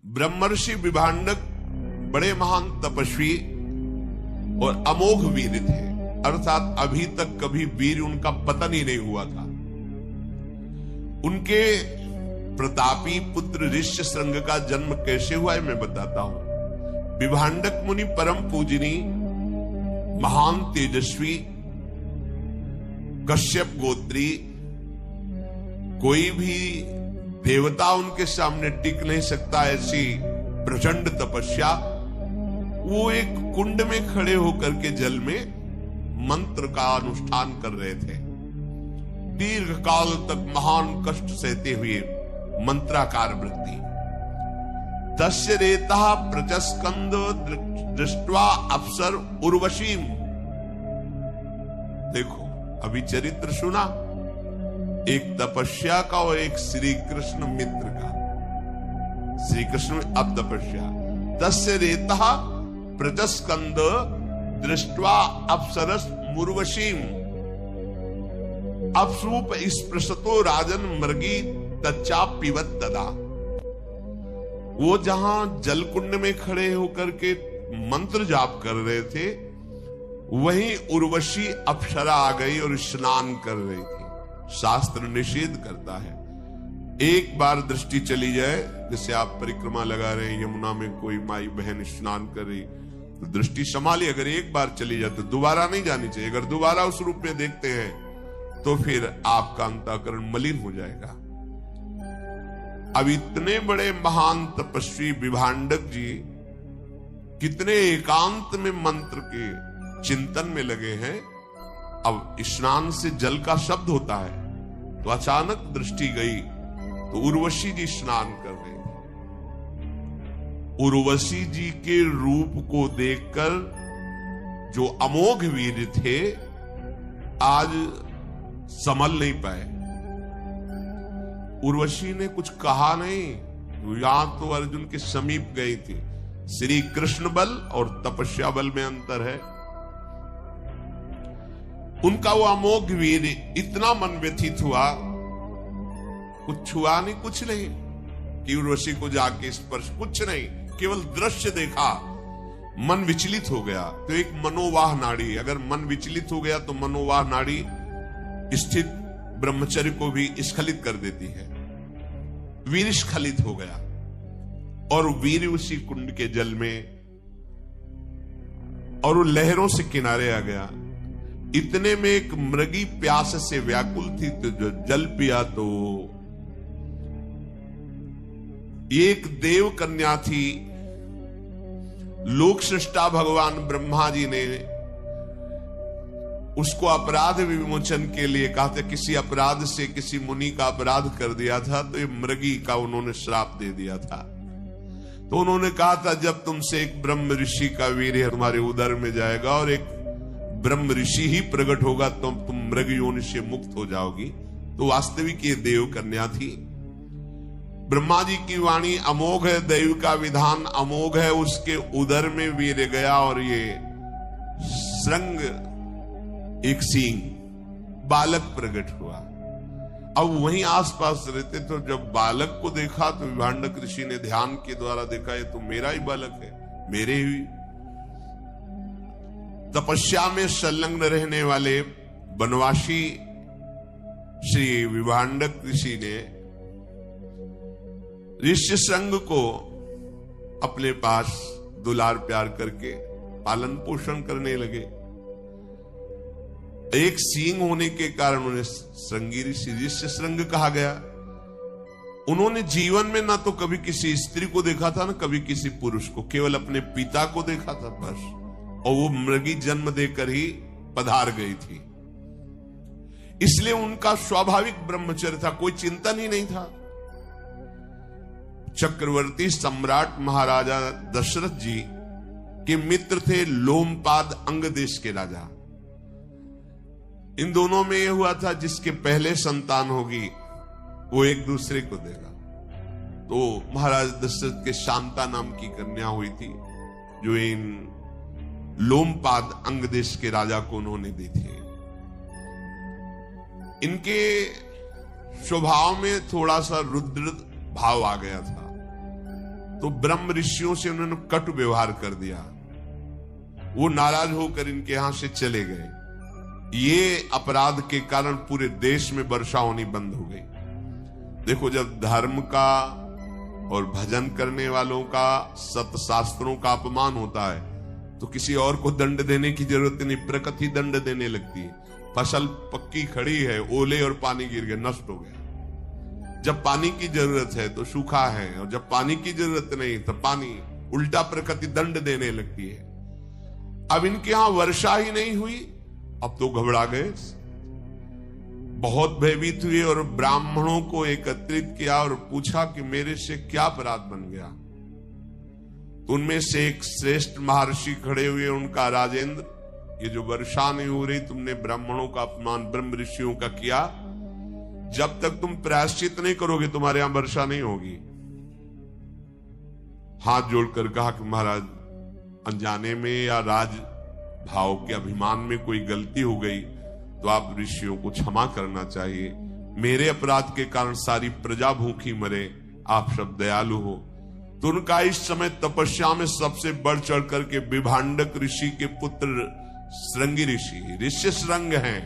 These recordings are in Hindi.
ब्रह्मर्षि विभांडक बड़े महान तपस्वी और अमोघ वीर थे, अर्थात अभी तक कभी वीर उनका पतन ही नहीं हुआ था। उनके प्रतापी पुत्र ऋष्यशृंग का जन्म कैसे हुआ है मैं बताता हूं। विभांडक मुनि परम पूजनी महान तेजस्वी कश्यप गोत्री, कोई भी देवता उनके सामने टिक नहीं सकता, ऐसी प्रचंड तपस्या। वो एक कुंड में खड़े होकर के जल में मंत्र का अनुष्ठान कर रहे थे। दीर्घ काल तक महान कष्ट सहते हुए मंत्राकार वृत्ति। तस्य रेता प्रचस्कंद दृष्ट्वा अप्सर उर्वशीम। देखो अभी चरित्र सुना, एक तपस्या का और एक श्री कृष्ण मित्र का। श्री कृष्ण अब तपस्या। तस्य रेता प्रचस्कंद दृष्ट्वा अप्सरस मुर्वशीम अपसूप स्पृशतो राजन मृगी तच्चा पिबत तदा। वो जहां जलकुंड में खड़े होकर के मंत्र जाप कर रहे थे, वहीं उर्वशी अप्सरा आ गई और स्नान कर रही थी। शास्त्र निषेध करता है एक बार दृष्टि चली जाए, जैसे आप परिक्रमा लगा रहे हैं, यमुना में कोई माई बहन स्नान कर रही तो दृष्टि संभाली, अगर एक बार चली जाए तो दोबारा नहीं जानी चाहिए। अगर दोबारा उस रूप में देखते हैं तो फिर आपका अंतःकरण मलिन हो जाएगा। अब इतने बड़े महान तपस्वी विभांडक जी कितने एकांत में मंत्र के चिंतन में लगे हैं। अब स्नान से जल का शब्द होता है, तो अचानक दृष्टि गई तो उर्वशी जी स्नान कर रहे थे। उर्वशी जी के रूप को देखकर जो अमोघ वीर थे आज संभल नहीं पाए। उर्वशी ने कुछ कहा नहीं, यहां तो अर्जुन के समीप गई थी। श्री कृष्ण बल और तपस्या बल में अंतर है। उनका वो अमोघ वीर इतना मन व्यथित हुआ, कुछ हुआ नहीं, कुछ नहीं कि उर्वशी को जाके स्पर्श, कुछ नहीं, केवल दृश्य देखा, मन विचलित हो गया। तो एक मनोवाह नाड़ी, अगर मन विचलित हो गया तो मनोवाह नाड़ी स्थित ब्रह्मचर्य को भी स्खलित कर देती है। वीर स्खलित हो गया और वीर उसी कुंड के जल में, और वो लहरों से किनारे आ गया। इतने में एक मृगी प्यास से व्याकुल थी तो जो जल पिया तो एक देव कन्या थी। लोक सृष्टा भगवान ब्रह्मा जी ने उसको अपराध विमोचन के लिए कहा था। किसी अपराध से किसी मुनि का अपराध कर दिया था तो ये मृगी का उन्होंने श्राप दे दिया था। तो उन्होंने कहा था जब तुमसे एक ब्रह्म ऋषि का वीर्य तुम्हारे उदर में जाएगा और एक ब्रह्म ऋषि ही प्रकट होगा तो तुम मृग योनि से मुक्त हो जाओगी। तो वास्तविक ये देव कन्या थी। ब्रह्मा जी की वाणी अमोघ है, दैव का विधान अमोघ है। उसके उदर में वीर्य गया और ये श्रृंग एक सींग बालक प्रकट हुआ। अब वहीं आसपास रहते तो जब बालक को देखा तो विभांडक ऋषि ने ध्यान के द्वारा देखा ये तो मेरा ही बालक है, मेरे ही। तपस्या में संलग्न रहने वाले बनवासी श्री विभांडक ऋषि ने ऋष्यशृंग को अपने पास दुलार प्यार करके पालन पोषण करने लगे। एक सींग होने के कारण उन्हें श्रृंगी ऋषि ऋष्यशृंग कहा गया। उन्होंने जीवन में ना तो कभी किसी स्त्री को देखा था ना कभी किसी पुरुष को, केवल अपने पिता को देखा था बस। और वो मृगी जन्म देकर ही पधार गई थी, इसलिए उनका स्वाभाविक ब्रह्मचर्य था, कोई चिंतन ही नहीं था। चक्रवर्ती सम्राट महाराजा दशरथ जी के मित्र थे लोमपाद अंग देश के राजा। इन दोनों में यह हुआ था जिसके पहले संतान होगी वो एक दूसरे को देगा। तो महाराज दशरथ के शांता नाम की कन्या हुई थी जो इन लोमपाद अंग देश के राजा को उन्होंने दी थी। इनके स्वभाव में थोड़ा सा रुद्र भाव आ गया था। तो ब्रह्म ऋषियों से उन्होंने कटु व्यवहार कर दिया। वो नाराज होकर इनके यहां से चले गए। ये अपराध के कारण पूरे देश में वर्षा होनी बंद हो गई। देखो, जब धर्म का और भजन करने वालों का, सत्शास्त्रों का अपमान होता है तो किसी और को दंड देने की जरूरत नहीं, प्रकृति दंड देने लगती है। फसल पक्की खड़ी है, ओले और पानी गिर गए, नष्ट हो गया। जब पानी की जरूरत है तो सूखा है, और जब पानी की जरूरत नहीं तो पानी, उल्टा प्रकृति दंड देने लगती है। अब इनके यहां वर्षा ही नहीं हुई, अब तो घबरा गए, बहुत भयभीत हुए और ब्राह्मणों को एकत्रित किया और पूछा कि मेरे से क्या अपराध बन गया। तो उनमें से एक श्रेष्ठ महर्षि खड़े हुए, उनका, राजेंद्र, ये जो वर्षा नहीं हो रही, तुमने ब्राह्मणों का अपमान ब्रह्म ऋषियों का किया। जब तक तुम प्रायश्चित नहीं करोगे तुम्हारे यहां वर्षा नहीं होगी। हाथ जोड़कर कहा कि महाराज, अनजाने में या राज भाव के अभिमान में कोई गलती हो गई तो आप ऋषियों को क्षमा करना चाहिए। मेरे अपराध के कारण सारी प्रजा भूखी मरे, आप सब दयालु हो। तो उनका इस समय तपस्या में सबसे बढ़ चढ़ करके विभांडक ऋषि के पुत्र श्रृंगी ऋषि, ऋषि श्रृंग हैं।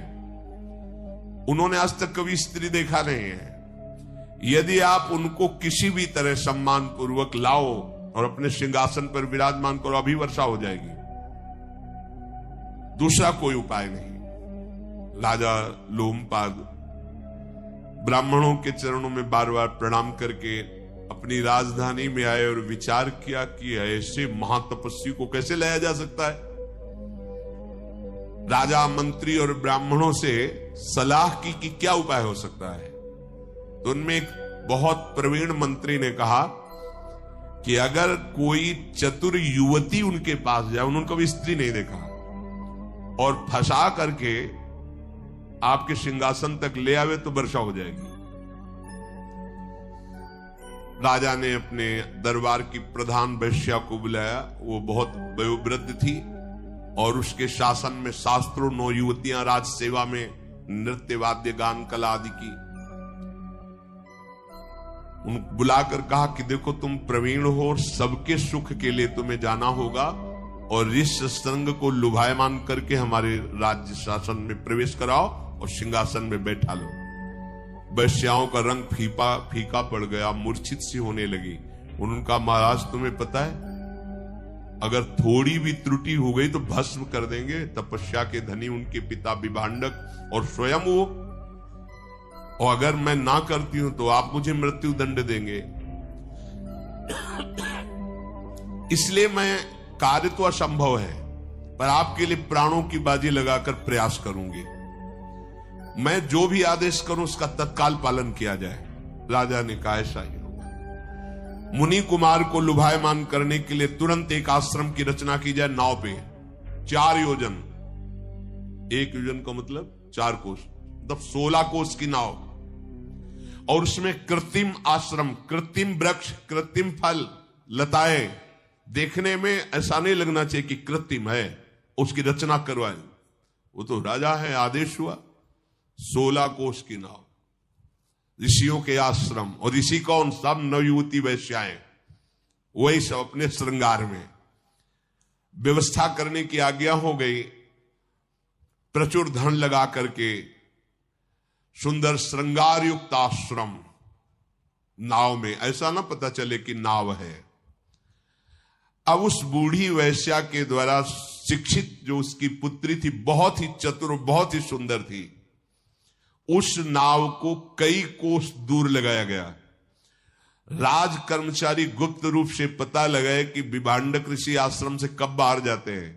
उन्होंने आज तक कभी स्त्री देखा नहीं है। यदि आप उनको किसी भी तरह सम्मान पूर्वक लाओ और अपने सिंहासन पर विराजमान करो, अभी वर्षा हो जाएगी, दूसरा कोई उपाय नहीं। राजा लोमपाद ब्राह्मणों के चरणों में बार बार प्रणाम करके अपनी राजधानी में आए और विचार किया कि ऐसे महातपस्वी को कैसे लाया जा सकता है। राजा, मंत्री और ब्राह्मणों से सलाह की कि क्या उपाय हो सकता है। तो उनमें एक बहुत प्रवीण मंत्री ने कहा कि अगर कोई चतुर युवती उनके पास जाए, उन्होंने कभी स्त्री नहीं देखा, और फंसा करके आपके सिंहासन तक ले आवे तो वर्षा हो जाएगी। राजा ने अपने दरबार की प्रधान वैश्या को बुलाया। वो बहुत वयोवृद्ध थी और उसके शासन में शास्त्रों 9 युवतियां राज सेवा में नृत्य, वाद्य, गान, कला आदि की। उनको बुलाकर कहा कि देखो, तुम प्रवीण हो और सबके सुख के लिए तुम्हें जाना होगा और इस संग को लुभायमान करके हमारे राज्य शासन में प्रवेश कराओ और सिंहासन में बैठा लो। वैश्याओं का रंग फीका पड़ गया, मूर्छित सी होने लगी। उनका, महाराज तुम्हें पता है, अगर थोड़ी भी त्रुटि हो गई तो भस्म कर देंगे। तपस्या के धनी उनके पिता विभांडक और स्वयं वो, और अगर मैं ना करती हूं तो आप मुझे मृत्यु दंड देंगे। इसलिए मैं, कार्य तो असंभव है पर आपके लिए प्राणों की बाजी लगाकर प्रयास करूंगी। मैं जो भी आदेश करूं उसका तत्काल पालन किया जाए। राजा ने कहा, ऐसा ही होगा। मुनि कुमार को लुभायमान करने के लिए तुरंत एक आश्रम की रचना की जाए नाव पे, 4 योजन। 1 योजन का मतलब 4 कोस, मतलब 16 कोस की नाव, और उसमें कृत्रिम आश्रम, कृत्रिम वृक्ष, कृत्रिम फल, लताएं, देखने में ऐसा नहीं लगना चाहिए कि कृत्रिम है, उसकी रचना करवाए। वो तो राजा है, आदेश हुआ। 16 कोस की नाव, ऋषियों के आश्रम, और ऋषि कौन? सब नवयुवती वैश्याएं, वही सब अपने श्रृंगार में। व्यवस्था करने की आज्ञा हो गई। प्रचुर धन लगा करके सुंदर श्रृंगार युक्त आश्रम नाव में, ऐसा ना पता चले कि नाव है। अब उस बूढ़ी वैश्या के द्वारा शिक्षित जो उसकी पुत्री थी, बहुत ही चतुर, बहुत ही सुंदर थी, उस नाव को कई कोस दूर लगाया गया। राज कर्मचारी गुप्त रूप से पता लगाए कि विभांडक ऋषि आश्रम से कब बाहर जाते हैं।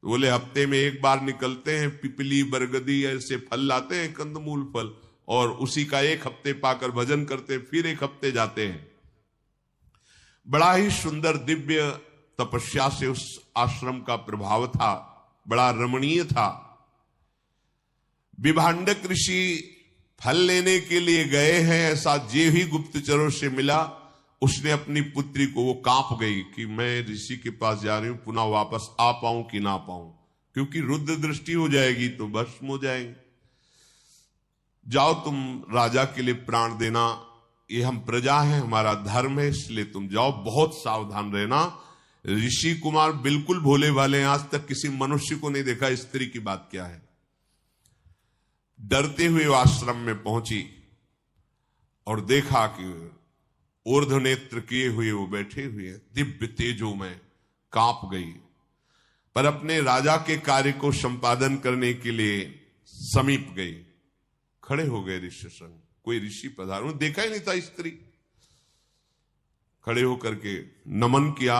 तो बोले, हफ्ते में एक बार निकलते हैं, पिपली, बरगदी ऐसे फल लाते हैं, कंदमूल फल, और उसी का 1 हफ्ते पाकर भजन करते, फिर 1 हफ्ते जाते हैं। बड़ा ही सुंदर दिव्य तपस्या से उस आश्रम का प्रभाव था, बड़ा रमणीय था। विभांडक ऋषि फल लेने के लिए गए हैं, ऐसा जे ही गुप्तचरों से मिला, उसने अपनी पुत्री को, वो कांप गई कि मैं ऋषि के पास जा रही हूं, पुनः वापस आ पाऊं कि ना पाऊं, क्योंकि रुद्र दृष्टि हो जाएगी तो भस्म हो जाएंगे। जाओ तुम राजा के लिए प्राण देना, ये हम प्रजा हैं, हमारा धर्म है, इसलिए तुम जाओ, बहुत सावधान रहना। ऋषि कुमार बिल्कुल भोले भाले हैं, आज तक किसी मनुष्य को नहीं देखा स्त्री की बात क्या है। डरते हुए आश्रम में पहुंची और देखा कि ऊर्ध्व नेत्र किए हुए वो बैठे हुए, दिव्य तेजो में कांप गई, पर अपने राजा के कार्य को संपादन करने के लिए समीप गई। खड़े हो गए ऋषि संग, कोई ऋषि पधार, उन्होंने देखा ही नहीं था स्त्री। खड़े होकर के नमन किया,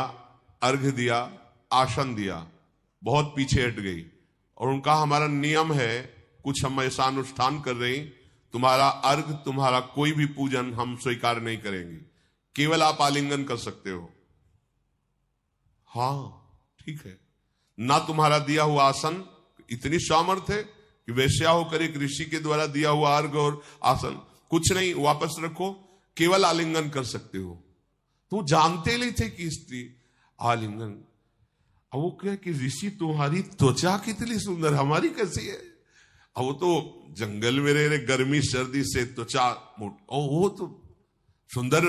अर्घ दिया, आसन दिया, बहुत पीछे हट गई और उनका हमारा नियम है, कुछ हम ऐसा अनुष्ठान कर रहे हैं, तुम्हारा अर्घ, तुम्हारा कोई भी पूजन हम स्वीकार नहीं करेंगे, केवल आप आलिंगन कर सकते हो। हाँ ठीक है। ना तुम्हारा दिया हुआ आसन, इतनी सामर्थ्य है कि वैश्या होकर एक ऋषि के द्वारा दिया हुआ अर्घ और आसन कुछ नहीं, वापस रखो, केवल आलिंगन कर सकते हो। तो जानते नहीं थे कि स्त्री आलिंगन। अब वो क्या कि ऋषि तुम्हारी त्वचा कितनी सुंदर, हमारी कैसी है। अब वो तो जंगल में रह रहे, गर्मी सर्दी से त्वचा मोट, और वो तो सुंदर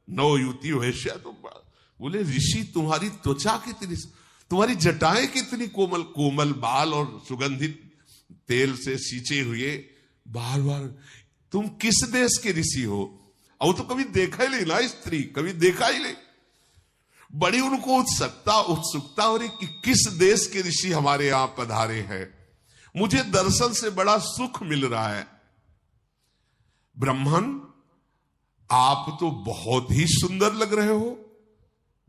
नवयुवती वैश्या, तो बोले ऋषि तुम्हारी त्वचा कितनी, तुम्हारी जटाएं कितनी कोमल, कोमल बाल और सुगंधित तेल से सींचे हुए, बार बार तुम किस देश के ऋषि हो। और तो कभी देखा ही नहीं ना स्त्री, कभी देखा ही नहीं। बड़ी उनको उत्सुकता हो रही कि किस देश के ऋषि हमारे यहां पधारे हैं, मुझे दर्शन से बड़ा सुख मिल रहा है। ब्राह्मण आप तो बहुत ही सुंदर लग रहे हो,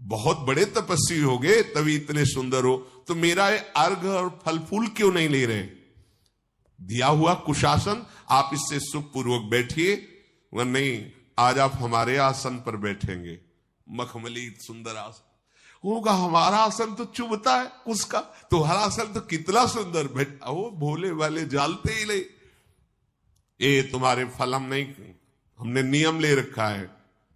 बहुत बड़े तपस्वी हो गए तभी इतने सुंदर हो, तो मेरा अर्घ और फल फूल क्यों नहीं ले रहे। दिया हुआ कुशासन, आप इससे सुखपूर्वक बैठिए, वह नहीं, आज आप हमारे आसन पर बैठेंगे, मखमली सुंदर आसन होगा। हमारा आसन तो चुभता है उसका, तुम्हारा आसन तो कितना सुंदर बैठा। वो भोले वाले जालते ही नहीं, ये तुम्हारे फल हम नहीं, हमने नियम ले रखा है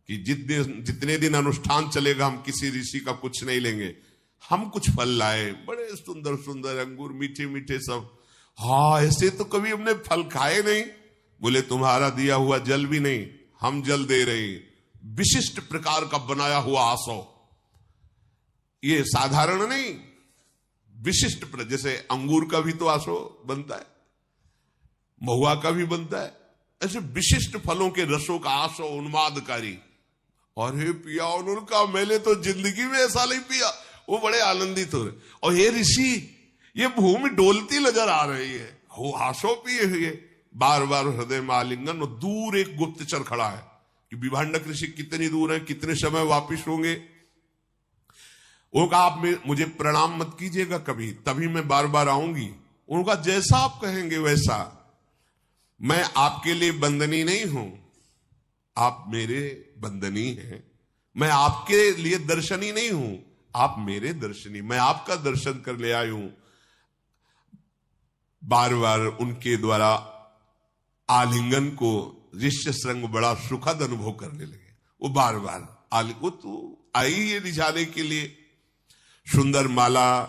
कि जितने दिन अनुष्ठान चलेगा हम किसी ऋषि का कुछ नहीं लेंगे। हम कुछ फल लाए, बड़े सुंदर सुंदर अंगूर, मीठे मीठे सब। हाँ ऐसे तो कभी हमने फल खाए नहीं। बोले तुम्हारा दिया हुआ जल भी नहीं, हम जल दे रहे, विशिष्ट प्रकार का बनाया हुआ आसो, ये साधारण नहीं, विशिष्ट, जैसे अंगूर का भी तो आसो बनता है, महुआ का भी बनता है, ऐसे विशिष्ट फलों के रसों का आसो उन्मादकारी। और हे पिया उनका, मैंने तो जिंदगी में ऐसा नहीं पिया। वो बड़े आनंदित हो रहे। और हे ऋषि, ये भूमि डोलती नजर आ रही है, वो आसो पिए हुए, बार बार हृदय में आलिंगन। और दूर एक गुप्तचर खड़ा है कि विभांडक ऋषि कितनी दूर है, कितने समय वापिस होंगे। वो कहा आप मुझे प्रणाम मत कीजिएगा कभी, तभी मैं बार बार आऊंगी। उनका जैसा आप कहेंगे वैसा, मैं आपके लिए बंदनी नहीं हूं, आप मेरे बंदनी हैं। मैं आपके लिए दर्शनी नहीं हूं, आप मेरे दर्शनी, मैं आपका दर्शन कर ले आई हूं। बार बार उनके द्वारा आलिंगन को ऋष्य श्रृंग बड़ा सुखद अनुभव करने लगे। वो बार बार वो तो आई ये रिझाने के लिए, सुंदर माला,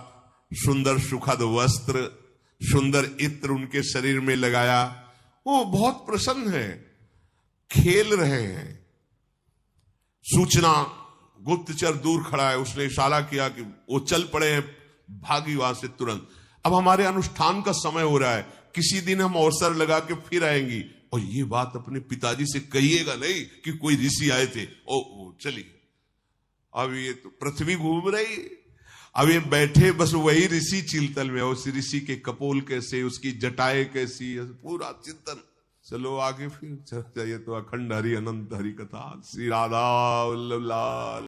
सुंदर सुखद वस्त्र, सुंदर इत्र उनके शरीर में लगाया। वो बहुत प्रसन्न है, खेल रहे हैं। सूचना, गुप्तचर दूर खड़ा है, उसने इशारा किया कि वो चल पड़े हैं, भागी वहां से तुरंत। अब हमारे अनुष्ठान का समय हो रहा है, किसी दिन हम अवसर लगा के फिर आएंगी। और ये बात अपने पिताजी से कहिएगा नहीं कि कोई ऋषि आए थे। ओ चलिए, अब ये तो पृथ्वी घूम रही, अब ये बैठे बस वही ऋषि चिंतन में, उस ऋषि के कपोल कैसे, उसकी जटाएं कैसी, पूरा चिंतन। चलो आगे फिर चाहिए तो अखंड हरि अनंत हरि कथा। श्री राधा वल्लभ लाल।